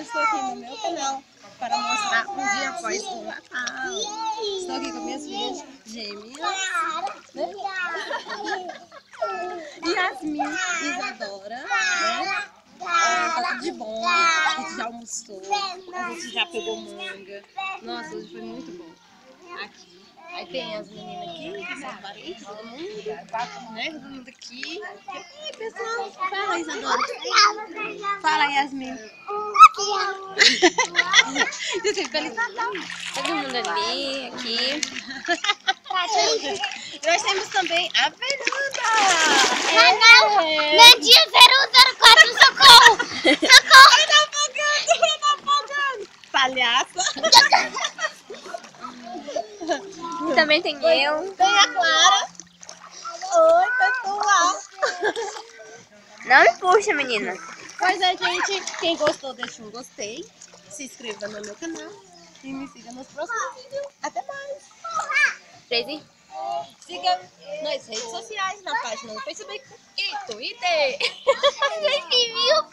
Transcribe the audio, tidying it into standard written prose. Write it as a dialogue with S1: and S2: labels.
S1: estou aqui no meu canal para mostrar um dia após o Natal. Estou aqui com minhas filhas gêmeas, né? Yasmin e Isadora, né? Tá tudo de bom, a gente já almoçou, a gente já pegou manga. Nossa, hoje foi muito bom. Aqui. Aí tem as meninas aqui, que são parentes, todo mundo, né? Todo mundo aqui. E pessoal, fala, Isadora. Fala, Yasmin. Feliz Natal.
S2: Todo mundo ali, aqui.
S1: Nós temos também a Fernanda.
S3: Meu dia 004, socorro! Socorro!
S1: Tá afogando. Palhaça.
S2: Também tem eu.
S1: Tem a Clara. Oi, pessoal.
S2: Não me puxa, menina.
S1: Pois é, gente. Quem gostou, deixa um gostei. Se inscreva no meu canal. E me siga nos próximos vídeos. Até mais.
S2: Crazy.
S1: Siga nas redes sociais, na página do Facebook e Twitter.
S3: Você viu?